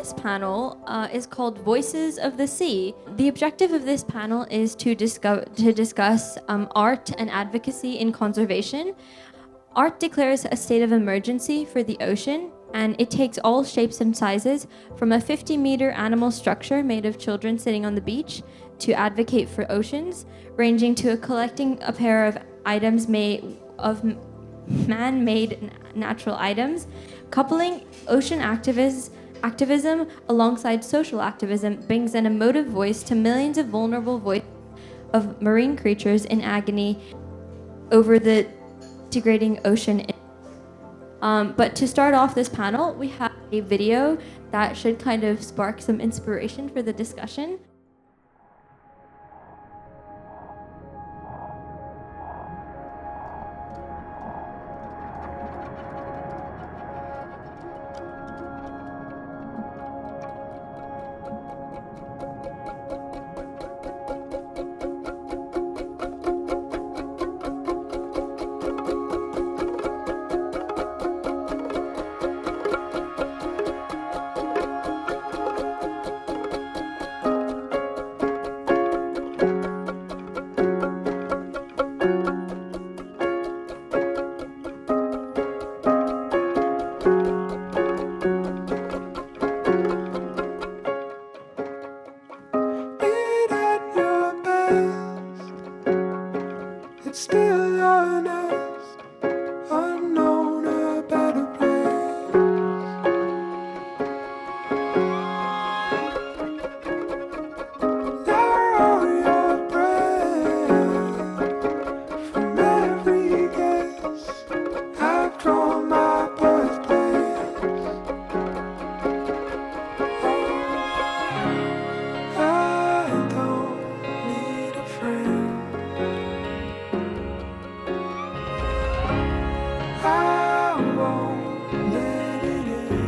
this panel is called Voices of the Sea. The objective of this panel is to discuss art and advocacy in conservation. Art declares a state of emergency for the ocean, and it takes all shapes and sizes, from a 50-meter animal structure made of children sitting on the beach to advocate for oceans, ranging to collecting a pair of items made of man-made natural items. Coupling ocean activism alongside social activism brings an emotive voice to millions of vulnerable voices of marine creatures in agony over the degrading ocean. But to start off this panel, we have a video that should kind of spark some inspiration for the discussion. It's still honest, unknown, a better place. Narrow your breath from every guess. I've drawn my birthplace. I don't need a friend. I won't let it in.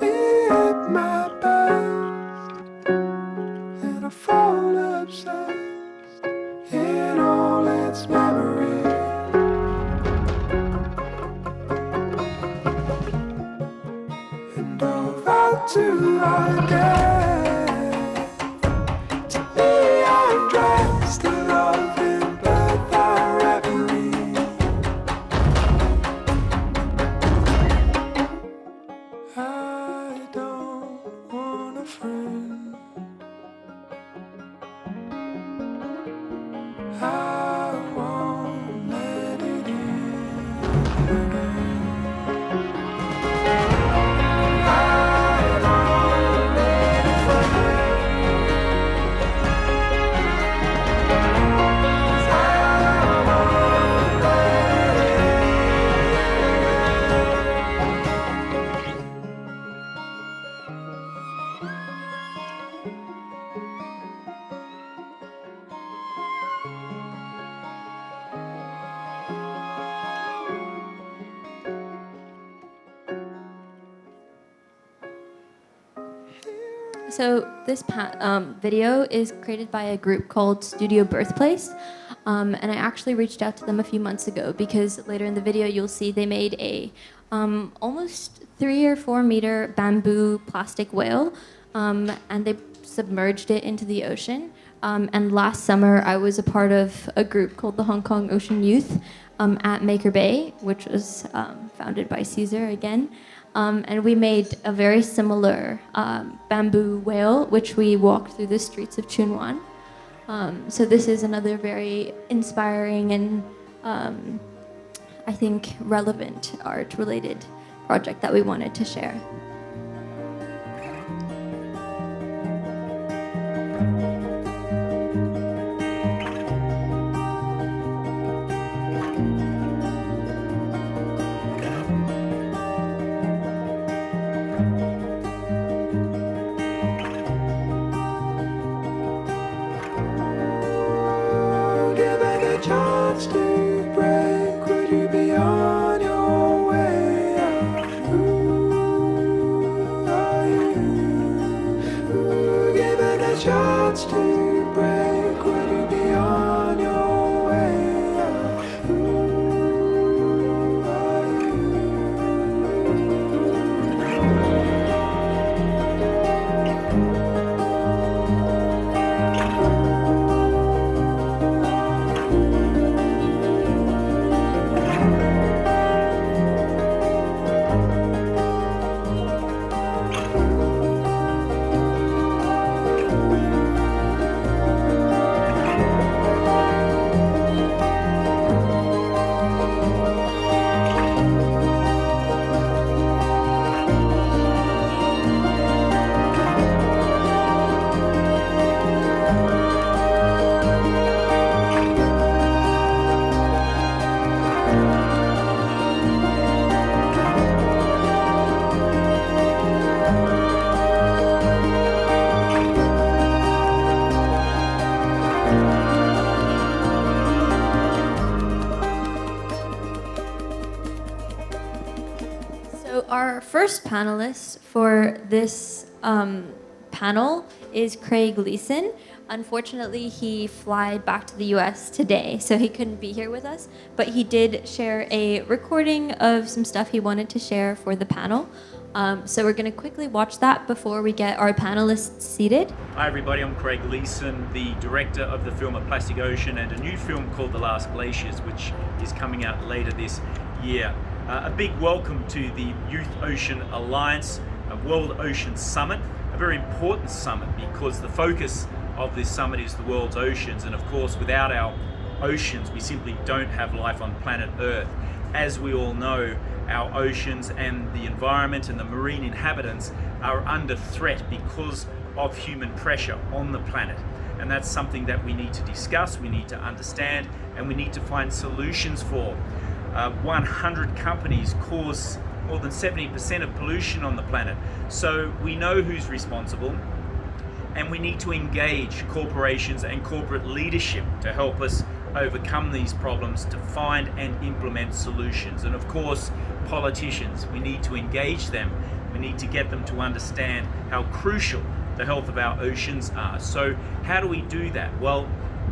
Be at my best, and I fall obsessed in all its memory. And I'll vow to again to be undressed, to love in bed, thy reverie. I don't want a friend. I won't let it in again. I don't need a friend. I won't let it So this video is created by a group called Studio Birthplace, and I actually reached out to them a few months ago because later in the video you'll see they made a almost 3 or 4 meter bamboo plastic whale, and they submerged it into the ocean. And last summer I was a part of a group called the Hong Kong Ocean Youth at Maker Bay, which was founded by Caesar again. And we made a very similar bamboo whale, which we walked through the streets of Chunwan. So this is another very inspiring and I think relevant art-related project that we wanted to share. Given a chance to break, would you be honest? So our first panelist for this panel is Craig Leeson. Unfortunately, he flied back to the US today, so he couldn't be here with us, but he did share a recording of some stuff he wanted to share for the panel. So we're going to quickly watch that before we get our panelists seated. Hi everybody, I'm Craig Leeson, the director of the film A Plastic Ocean and a new film called The Last Glaciers, which is coming out later this year. A big welcome to the Youth Ocean Alliance, a World Ocean Summit, a very important summit because the focus of this summit is the world's oceans, and of course without our oceans we simply don't have life on planet Earth. As we all know, our oceans and the environment and the marine inhabitants are under threat because of human pressure on the planet. And that's something that we need to discuss, we need to understand, and we need to find solutions for. 100 companies cause more than 70% of pollution on the planet. So we know who's responsible, and we need to engage corporations and corporate leadership to help us overcome these problems, to find and implement solutions. And of course, politicians, we need to engage them. We need to get them to understand how crucial the health of our oceans are. So how do we do that? Well,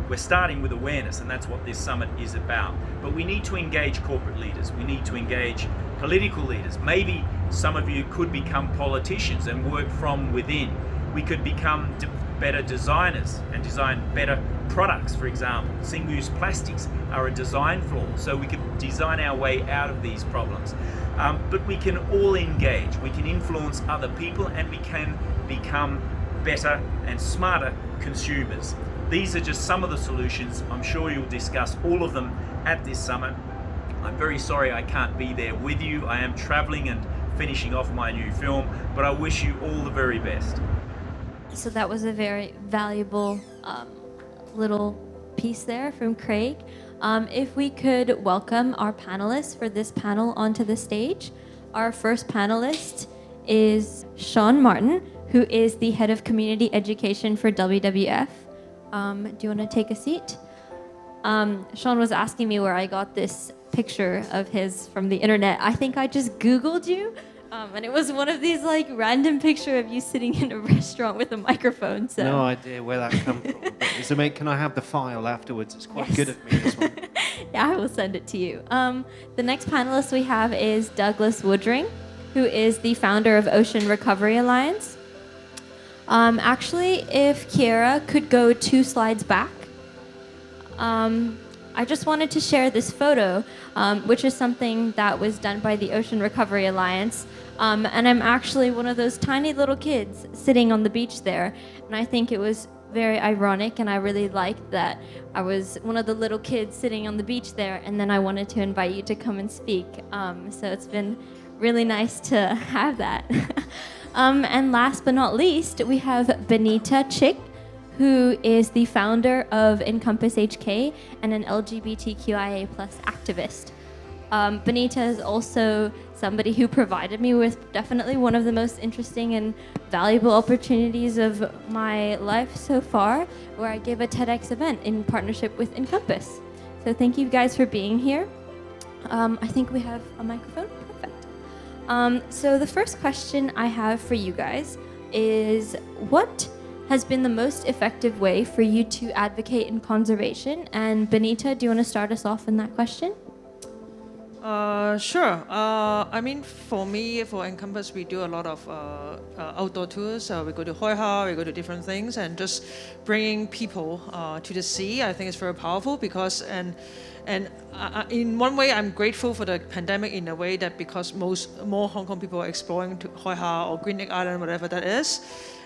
we're starting with awareness, and that's what this summit is about. But we need to engage corporate leaders. We need to engage political leaders. Maybe some of you could become politicians and work from within. We could become better designers and design better products. For example, single-use plastics are a design flaw, so we could design our way out of these problems. But we can all engage, we can influence other people, and we can become better and smarter consumers. These are just some of the solutions. I'm sure you'll discuss all of them at this summit. I'm very sorry I can't be there with you. I am traveling and finishing off my new film, but I wish you all the very best. So that was a very valuable little piece there from Craig. If we could welcome our panelists for this panel onto the stage. Our first panelist is Sean Martin, who is the head of community education for WWF. Do you want to take a seat? Sean was asking me where I got this picture of his from the internet. I think I just Googled you. And it was one of these like random picture of you sitting in a restaurant with a microphone. So no idea where that come from. But so mate, can I have the file afterwards? It's quite Yes. good of me, this one. Yeah, I will send it to you. The next panelist we have is Douglas Woodring, who is the founder of Ocean Recovery Alliance. Actually, if Kiera could go 2 slides back. I just wanted to share this photo, which is something that was done by the Ocean Recovery Alliance. And I'm actually one of those tiny little kids sitting on the beach there. And I think it was very ironic, and I really liked that I was one of the little kids sitting on the beach there, and then I wanted to invite you to come and speak. So it's been really nice to have that. And last but not least, we have Benita Chick, who is the founder of Encompass HK and an LGBTQIA+ activist. Benita is also somebody who provided me with definitely one of the most interesting and valuable opportunities of my life so far, where I gave a TEDx event in partnership with Encompass. So thank you guys for being here. I think we have a microphone. Perfect. So the first question I have for you guys is, what has been the most effective way for you to advocate in conservation? And Benita, do you want to start us off in that question? Sure. I mean, for me, for Encompass, we do a lot of outdoor tours. We go to Hoi Ha, we go to different things, and just bringing people to the sea, I think is very powerful because, and in one way, I'm grateful for the pandemic in a way that because more Hong Kong people are exploring to Hoi Ha or Green Lake Island, whatever that is.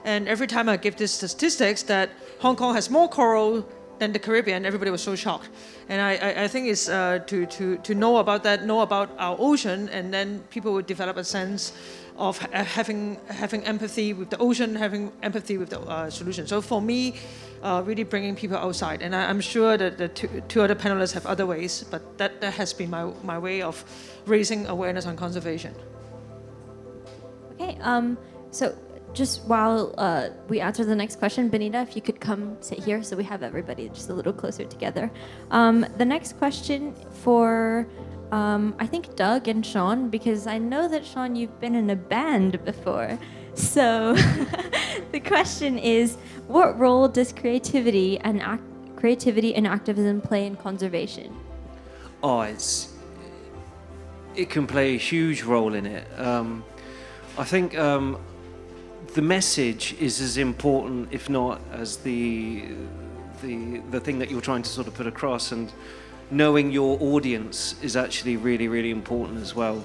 And every time I give these statistics that Hong Kong has more coral than the Caribbean, everybody was so shocked. And I think it's to know about that, know about our ocean, and then people would develop a sense of having empathy with the ocean, having empathy with the solution. So for me, really bringing people outside. And I'm sure that the two other panelists have other ways, but that has been my way of raising awareness on conservation. Okay, so just while we answer the next question, Benita, if you could come sit here so we have everybody just a little closer together. The next question for, I think, Doug and Sean, because I know that, Sean, you've been in a band before. So the question is, what role does creativity and activism play in conservation? Oh, it can play a huge role in it. I think the message is as important, if not as the thing that you're trying to sort of put across, and knowing your audience is actually really, really important as well.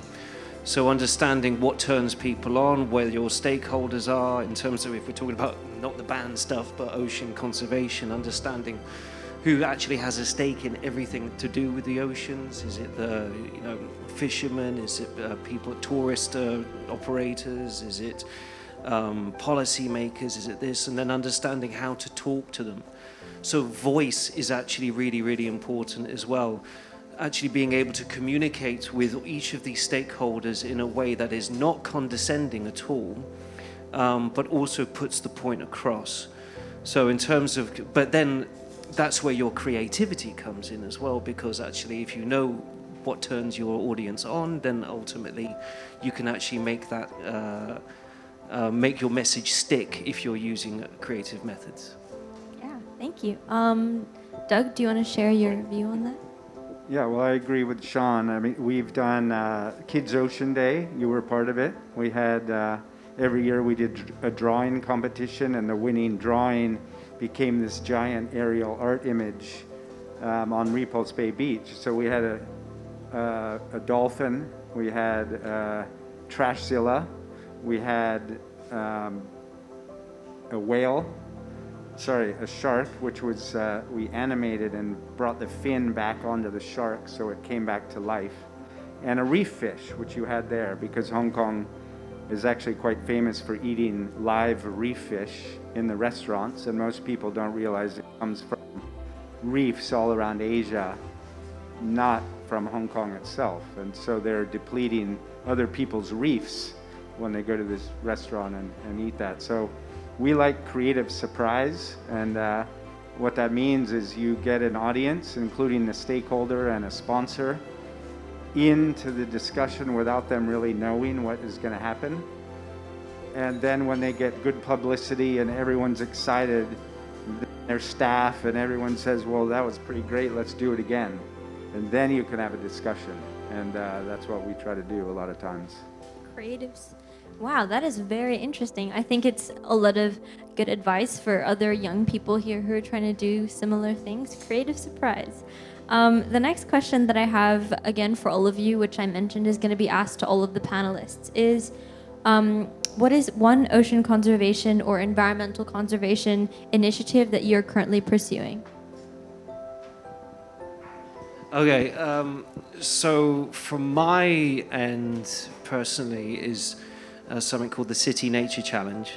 So understanding what turns people on, where your stakeholders are, in terms of, if we're talking about not the band stuff, but ocean conservation, understanding who actually has a stake in everything to do with the oceans. Is it the fishermen? Is it people, tourist operators? Is it policy makers? Is it this? And then understanding how to talk to them. So voice is actually really, really important as well. Actually being able to communicate with each of these stakeholders in a way that is not condescending at all, but also puts the point across. So in terms of, but then that's where your creativity comes in as well, because actually if you know what turns your audience on, then ultimately you can actually make that, make your message stick if you're using creative methods. Yeah, thank you. Doug, do you want to share your view on that? Yeah, well, I agree with Sean. I mean, we've done Kids Ocean Day. You were part of it. We had, every year we did a drawing competition, and the winning drawing became this giant aerial art image on Repulse Bay Beach. So we had a dolphin, we had Trashzilla, we had a shark, which was, we animated and brought the fin back onto the shark so it came back to life. And a reef fish, which you had there, because Hong Kong is actually quite famous for eating live reef fish in the restaurants, and most people don't realize it comes from reefs all around Asia, not from Hong Kong itself. And so they're depleting other people's reefs when they go to this restaurant and eat that. So we like creative surprise, and what that means is you get an audience, including the stakeholder and a sponsor, into the discussion without them really knowing what is going to happen. And then when they get good publicity and everyone's excited, their staff and everyone says, well, that was pretty great, let's do it again. And then you can have a discussion. And that's what we try to do a lot of times. Creatives. Wow, that is very interesting. I think it's a lot of good advice for other young people here who are trying to do similar things. Creative surprise. The next question that I have, again, for all of you, which I mentioned is going to be asked to all of the panelists, is what is one ocean conservation or environmental conservation initiative that you're currently pursuing? Okay, so from my end personally is something called the City Nature Challenge,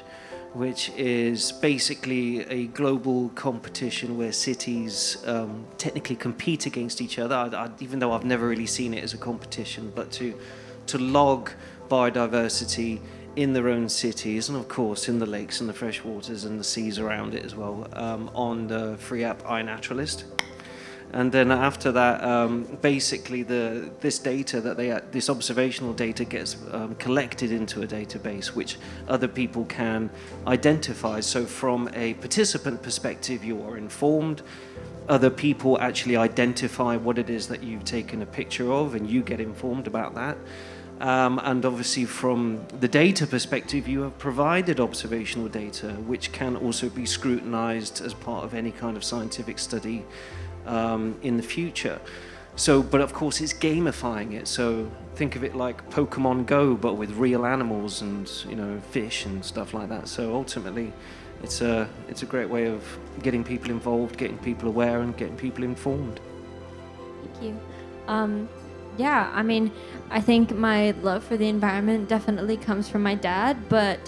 which is basically a global competition where cities technically compete against each other, even though I've never really seen it as a competition, but to log biodiversity in their own cities, and of course in the lakes and the freshwaters and the seas around it as well, on the free app iNaturalist. And then after that, basically this data this observational data gets collected into a database which other people can identify. So from a participant perspective, you are informed. Other people actually identify what it is that you've taken a picture of, and you get informed about that. And obviously from the data perspective, you have provided observational data, which can also be scrutinized as part of any kind of scientific study in the future. So, but of course it's gamifying it. So think of it like Pokemon Go, but with real animals and, fish and stuff like that. So ultimately it's a great way of getting people involved, getting people aware, and getting people informed. Thank you. Yeah, I mean, I think my love for the environment definitely comes from my dad, but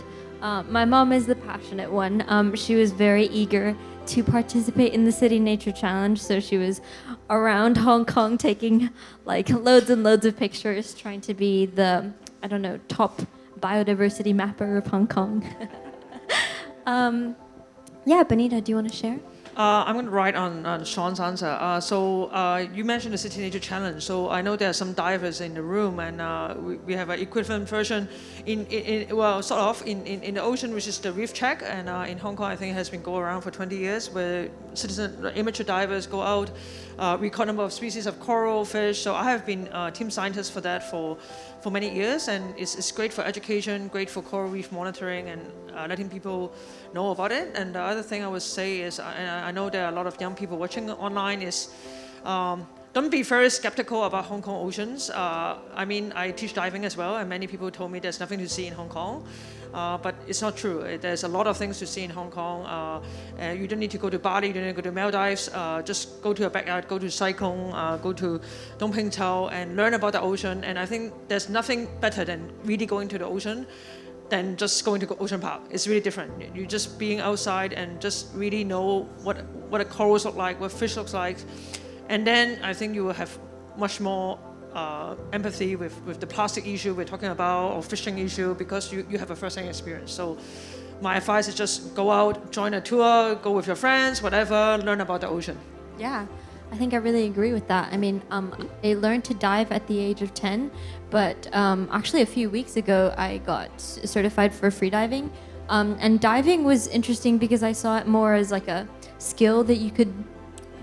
my mom is the passionate one. She was very eager to participate in the City Nature Challenge, so she was around Hong Kong taking like loads and loads of pictures, trying to be the, top biodiversity mapper of Hong Kong. Yeah, Benita, do you want to share? I'm going to write on Sean's answer. You mentioned the City Nature Challenge. So I know there are some divers in the room, and we have an equivalent version in the ocean, which is the reef check. And in Hong Kong, I think it has been going around for 20 years, where amateur divers go out, record number of species of coral, fish. So I have been team scientist for that for many years, and it's great for education, great for coral reef monitoring, and letting people know about it. And the other thing I would say is, I know there are a lot of young people watching online, is don't be very skeptical about Hong Kong oceans. I mean, I teach diving as well, and many people told me there's nothing to see in Hong Kong. But it's not true. There's a lot of things to see in Hong Kong. You don't need to go to Bali, you don't need to go to Maldives. Just go to your backyard, go to Sai Kung, go to Dong Ping Chau, and learn about the ocean. And I think there's nothing better than really going to the ocean than just going to ocean park. It's really different. You just being outside and just really know what the corals look like, what fish looks like. And then I think you will have much more empathy with the plastic issue we're talking about, or fishing issue, because you have a first-hand experience. So my advice is just go out, join a tour, go with your friends, whatever, learn about the ocean. Yeah, I think I really agree with that. I mean, I learned to dive at the age of 10, but actually a few weeks ago I got certified for freediving. And diving was interesting because I saw it more as like a skill that you could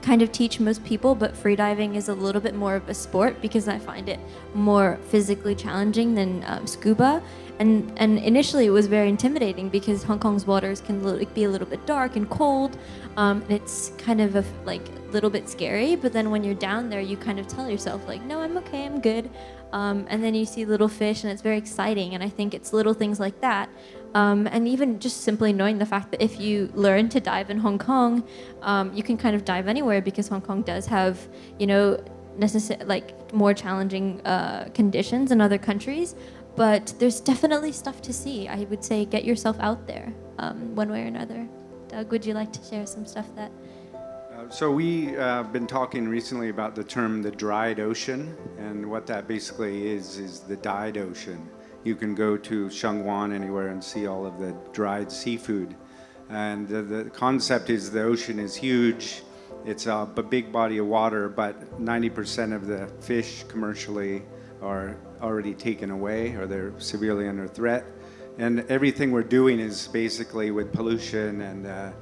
kind of teach most people, but freediving is a little bit more of a sport because I find it more physically challenging than scuba. And initially it was very intimidating because Hong Kong's waters can be a little bit dark and cold. It's kind of a little bit scary, but then when you're down there, you kind of tell yourself like, no, I'm okay, I'm good. And then you see little fish and it's very exciting. And I think it's little things like that. And even just simply knowing the fact that if you learn to dive in Hong Kong, you can kind of dive anywhere because Hong Kong does have, more challenging conditions in other countries. But there's definitely stuff to see. I would say get yourself out there one way or another. Doug, would you like to share some stuff that... So we've been talking recently about the term the dried ocean, and what that basically is the dyed ocean. You can go to Shangwan anywhere and see all of the dried seafood. And the concept is the ocean is huge. It's a big body of water, but 90% of the fish commercially are already taken away, or they're severely under threat. And everything we're doing is basically with pollution and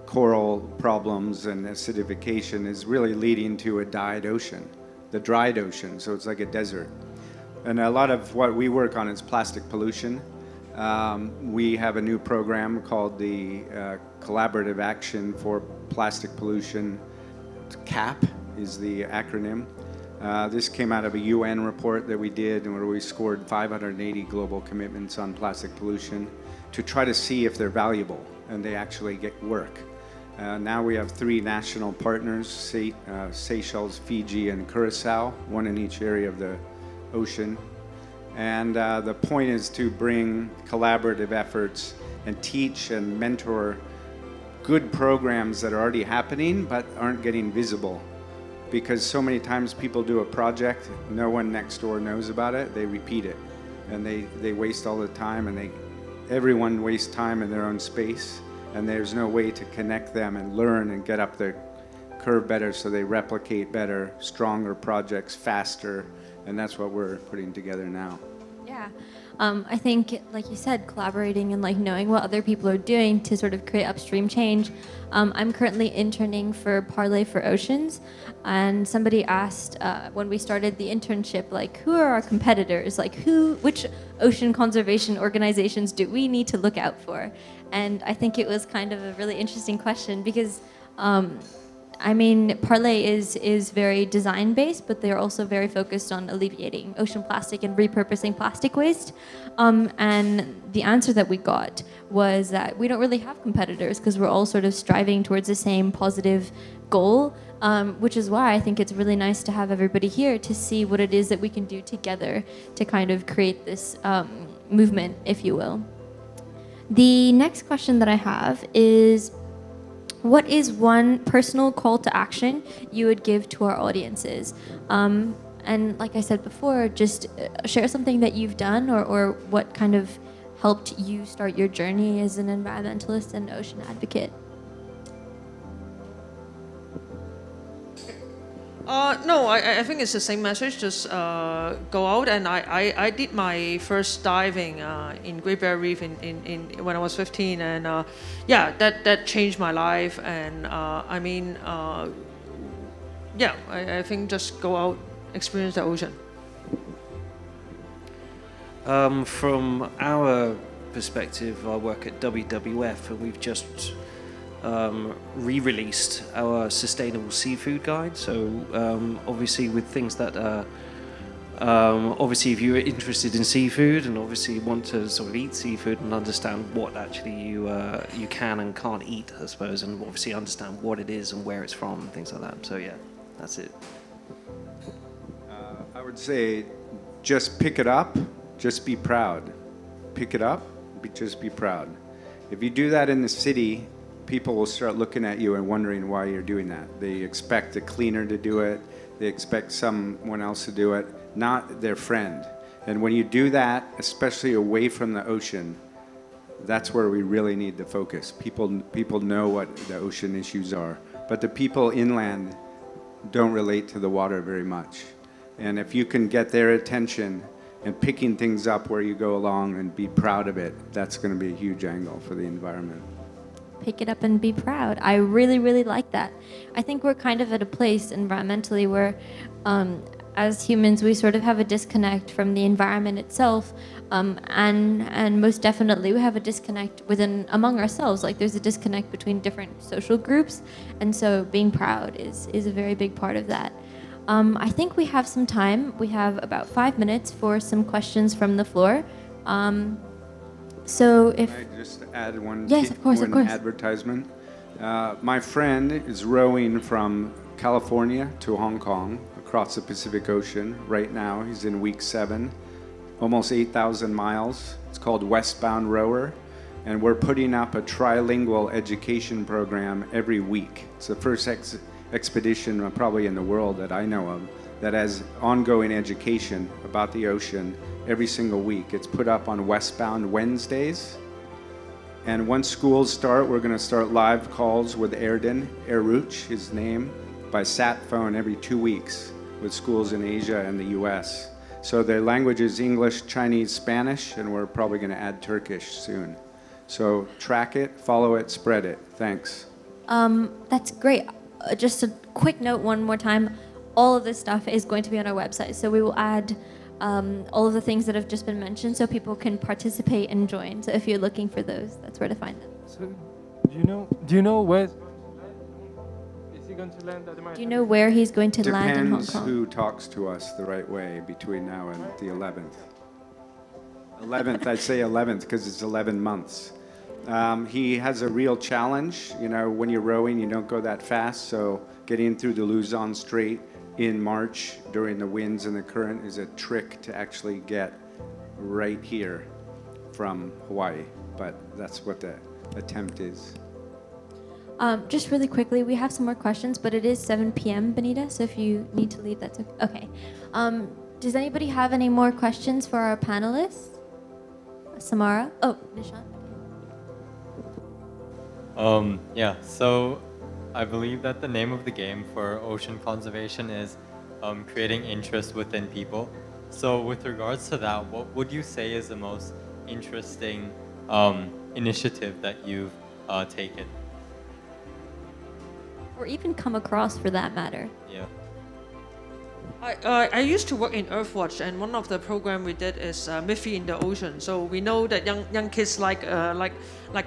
coral problems and acidification is really leading to a dyed ocean, the dried ocean. So it's like a desert. And a lot of what we work on is plastic pollution. We have a new program called the Collaborative Action for Plastic Pollution. CAP is the acronym. This came out of a UN report that we did, where we scored 580 global commitments on plastic pollution to try to see if they're valuable and they actually get work. Now we have 3 national partners, Seychelles, Fiji, and Curacao, one in each area of the ocean. And the point is to bring collaborative efforts and teach and mentor good programs that are already happening but aren't getting visible. Because so many times people do a project, no one next door knows about it, they repeat it. And they waste all the time, and everyone wastes time in their own space, and there's no way to connect them and learn and get up the curve better so they replicate better, stronger projects faster. And that's what we're putting together now. Yeah. I think, like you said, collaborating and knowing what other people are doing to sort of create upstream change. I'm currently interning for Parley for Oceans, and somebody asked when we started the internship, who are our competitors? Which ocean conservation organizations do we need to look out for? And I think it was kind of a really interesting question because Parley is very design-based, but they're also very focused on alleviating ocean plastic and repurposing plastic waste. And the answer that we got was that we don't really have competitors because we're all sort of striving towards the same positive goal, which is why I think it's really nice to have everybody here to see what it is that we can do together to kind of create this movement, if you will. The next question that I have is, what is one personal call to action you would give to our audiences? And like I said before, just share something that you've done or what kind of helped you start your journey as an environmentalist and ocean advocate? No, I think it's the same message. Just go out, and I did my first diving in Great Barrier Reef in when I was 15, and yeah, that changed my life. And I mean, yeah, I think just go out, experience the ocean. From our perspective, I work at WWF, and we've just re-released our sustainable seafood guide. So obviously with things that are obviously if you're interested in seafood and obviously want to sort of eat seafood and understand what actually you can and can't eat, I suppose, and obviously understand what it is and where it's from and things like that. So yeah, that's it. I would say just pick it up, just be proud. Pick it up, just be proud. If you do that in the city, people will start looking at you and wondering why you're doing that. They expect a cleaner to do it. They expect someone else to do it, not their friend. And when you do that, especially away from the ocean, that's where we really need to focus. People know what the ocean issues are, but the people inland don't relate to the water very much. And if you can get their attention and picking things up where you go along and be proud of it, that's going to be a huge angle for the environment. Pick it up and be proud. I really, really like that. I think we're kind of at a place environmentally where, as humans, we sort of have a disconnect from the environment itself, and most definitely we have a disconnect among ourselves. Like there's a disconnect between different social groups, and so being proud is a very big part of that. I think we have some time. We have about 5 minutes for some questions from the floor. So if Can I just add one, Yes, of course. advertisement? My friend is rowing from California to Hong Kong across the Pacific Ocean right now. He's in week 7, almost 8,000 miles. It's called Westbound Rower, and we're putting up a trilingual education program every week. It's the first expedition probably in the world that I know of that has ongoing education about the ocean every single week. It's put up on Westbound Wednesdays. And once schools start, we're going to start live calls with Eruch, his name, by sat phone every 2 weeks with schools in Asia and the US. So their language is English, Chinese, Spanish, and we're probably going to add Turkish soon. So track it, follow it, spread it. Thanks. That's great. Just a quick note one more time. All of this stuff is going to be on our website. So we will add all of the things that have just been mentioned so people can participate and join. So if you're looking for those, that's where to find them. So, do you know where is he going to land at the Do you know where he's going to land in Hong Depends Kong? who talks to us the right way between now and the 11th. 11th, I'd say 11th because it's 11 months. He has a real challenge. You know, when you're rowing, you don't go that fast. So getting through the Luzon Strait in March during the winds and the current is a trick to actually get right here from Hawaii. But that's what the attempt is. Just really quickly, we have some more questions, but it is 7 p.m., Benita, so if you need to leave, that's okay. Does anybody have any more questions for our panelists? Samara? Oh, Nishan? Yeah, so I believe that the name of the game for ocean conservation is creating interest within people. So with regards to that, what would you say is the most interesting initiative that you've taken? Or even come across, for that matter. Yeah. I used to work in Earthwatch, and one of the program we did is Miffy in the Ocean. So we know that young kids like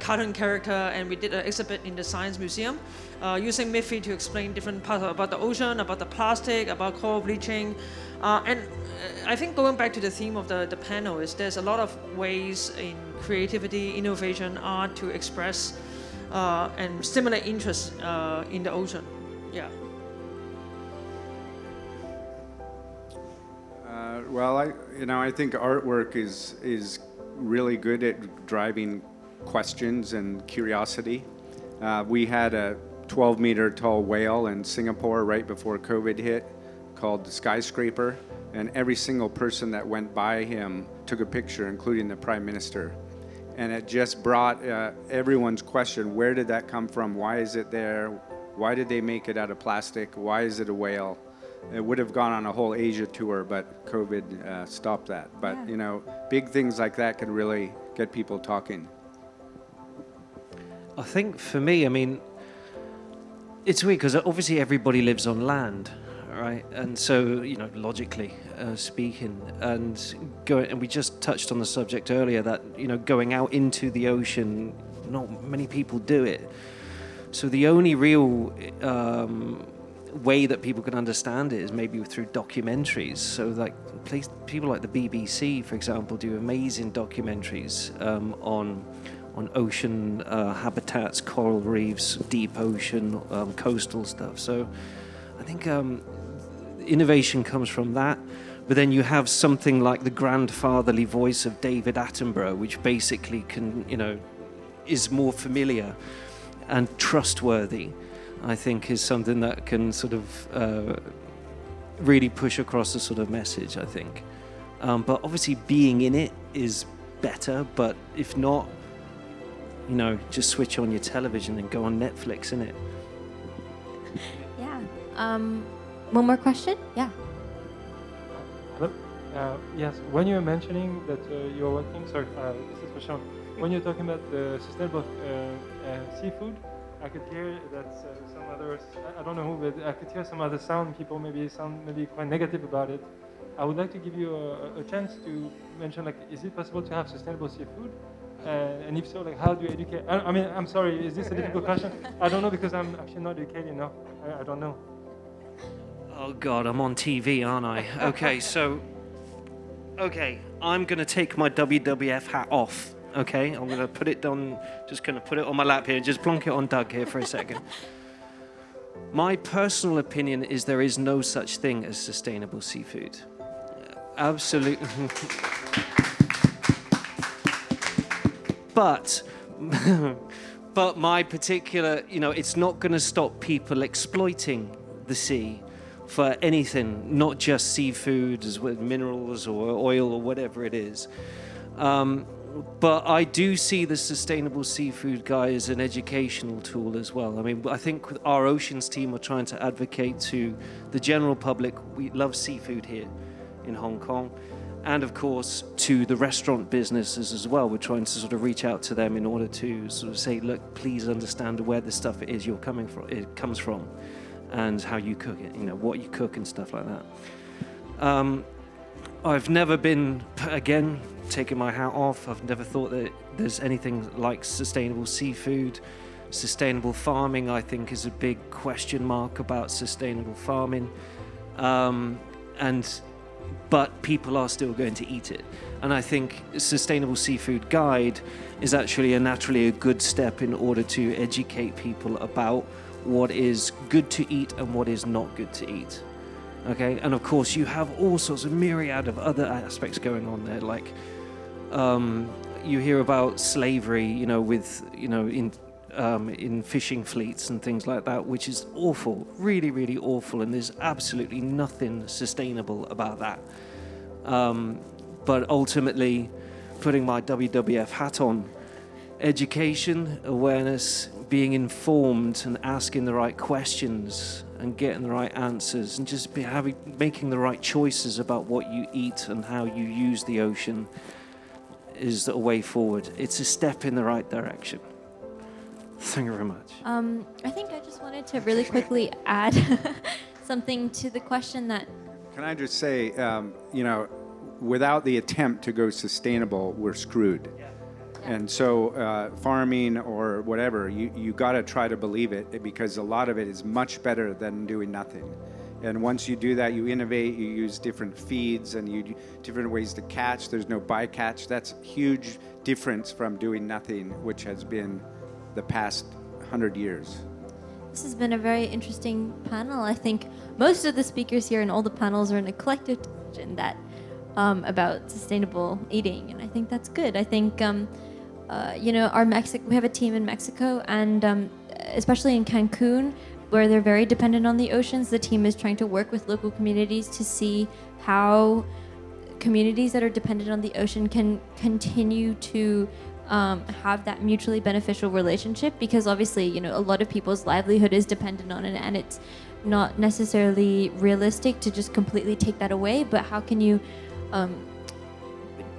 cartoon character, and we did an exhibit in the Science Museum using Miffy to explain different parts about the ocean, about the plastic, about coral bleaching. And I think going back to the theme of the panel is there's a lot of ways in creativity, innovation, art to express and stimulate interest in the ocean. Yeah. Well, I think artwork is really good at driving questions and curiosity. We had a 12-meter tall whale in Singapore right before COVID hit called the Skyscraper, and every single person that went by him took a picture, including the Prime Minister. And it just brought everyone's question, where did that come from? Why is it there? Why did they make it out of plastic? Why is it a whale? It would have gone on a whole Asia tour, but COVID stopped that. But, Yeah. you know, big things like that can really get people talking. I think for me, I mean, it's weird because obviously everybody lives on land, right? And so, you know, logically speaking, and we just touched on the subject earlier that, you know, going out into the ocean, not many people do it. So the only real way that people can understand it is maybe through documentaries. So like people like the BBC, for example, do amazing documentaries on ocean habitats, coral reefs, deep ocean, coastal stuff. So I think innovation comes from that. But then you have something like the grandfatherly voice of David Attenborough, which basically can, you know, is more familiar and trustworthy, I think, is something that can sort of really push across a sort of message, I think. But obviously being in it is better, but if not, you know, just switch on your television and go on Netflix, innit? Yeah. One more question? Yeah. Hello? Yes, when you were mentioning that you're working, sorry, this is for Sean. When you're talking about the sustainable seafood, I could hear that some others, I don't know who, but I could hear some other sound. People maybe sound quite negative about it. I would like to give you a chance to mention, like, is it possible to have sustainable seafood? And if so, like, how do you educate? I mean, I'm sorry, is this a difficult question? I don't know because I'm actually not educated enough. I don't know. Oh God, I'm on TV, aren't I? Okay, I'm gonna take my WWF hat off. Okay, I'm gonna put it on, just gonna put it on my lap here, just plonk it on Doug here for a second. My personal opinion is there is no such thing as sustainable seafood. Absolutely. But my particular, you know, it's not going to stop people exploiting the sea for anything, not just seafood, as well, minerals or oil or whatever it is. But I do see the sustainable seafood guy as an educational tool as well. I mean, I think with our oceans team are trying to advocate to the general public. We love seafood here in Hong Kong. And of course, to the restaurant businesses as well. We're trying to sort of reach out to them in order to sort of say, look, please understand where the stuff is you're coming from, it comes from, and how you cook it, you know, what you cook and stuff like that. I've never been, again, taking my hat off, I've never thought that there's anything like sustainable seafood. Sustainable farming, I think, is a big question mark about sustainable farming. But people are still going to eat it. And I think Sustainable Seafood Guide is actually naturally a good step in order to educate people about what is good to eat and what is not good to eat. Okay, and of course you have all sorts of myriad of other aspects going on there, like you hear about slavery, you know, with, you know, in fishing fleets and things like that, which is awful, really, really awful, and there's absolutely nothing sustainable about that. But ultimately, putting my WWF hat on, education, awareness, being informed and asking the right questions and getting the right answers and just making the right choices about what you eat and how you use the ocean is the way forward. It's a step in the right direction. Thank you very much. I think I just wanted to really quickly add something to the question that... Can I just say, you know, without the attempt to go sustainable, we're screwed. And so farming or whatever, you got to try to believe it, because a lot of it is much better than doing nothing. And once you do that, you innovate, you use different feeds and you different ways to catch. There's no bycatch. That's a huge difference from doing nothing, which has been the past 100 years. This has been a very interesting panel. I think most of the speakers here and all the panels are in a collective decision that about sustainable eating, and I think that's good. I think you know, we have a team in Mexico, and especially in Cancun, where they're very dependent on the oceans. The team is trying to work with local communities to see how communities that are dependent on the ocean can continue to have that mutually beneficial relationship, because obviously, you know, a lot of people's livelihood is dependent on it, and it's not necessarily realistic to just completely take that away. But how can you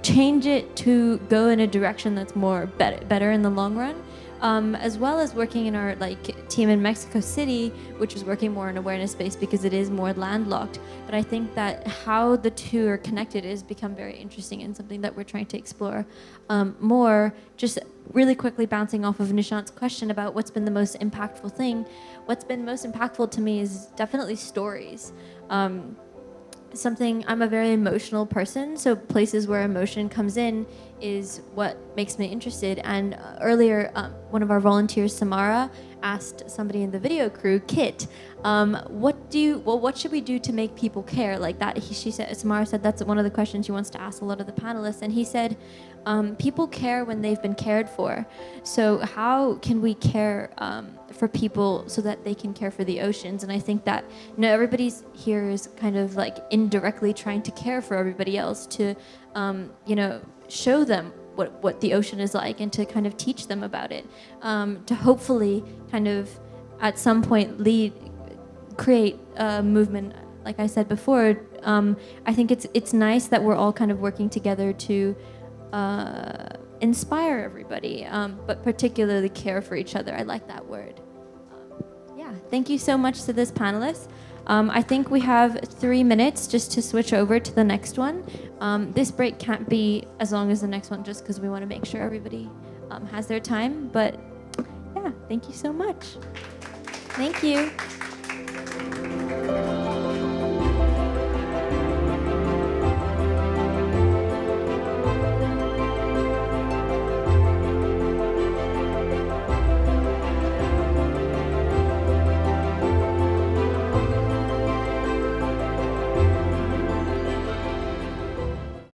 change it to go in a direction that's more better in the long run? As well as working in our team in Mexico City, which is working more in awareness space because it is more landlocked. But I think that how the two are connected has become very interesting and something that we're trying to explore more. Just really quickly bouncing off of Nishant's question about what's been the most impactful thing. What's been most impactful to me is definitely stories. I'm a very emotional person, so places where emotion comes in is what makes me interested. And earlier, one of our volunteers, Samara, asked somebody in the video crew, Kit, what should we do to make people care? Like that, Samara said that's one of the questions she wants to ask a lot of the panelists. And he said, people care when they've been cared for. So how can we care for people so that they can care for the oceans? And I think that, you know, everybody's here is kind of like indirectly trying to care for everybody else to, you know, show them what the ocean is like and to kind of teach them about it, to hopefully kind of at some point create a movement. Like I said before, I think it's nice that we're all kind of working together to inspire everybody, but particularly care for each other. I like that word. Thank you so much to this panelist. I think we have 3 minutes just to switch over to the next one. This break can't be as long as the next one just because we want to make sure everybody has their time. But yeah, thank you so much. Thank you.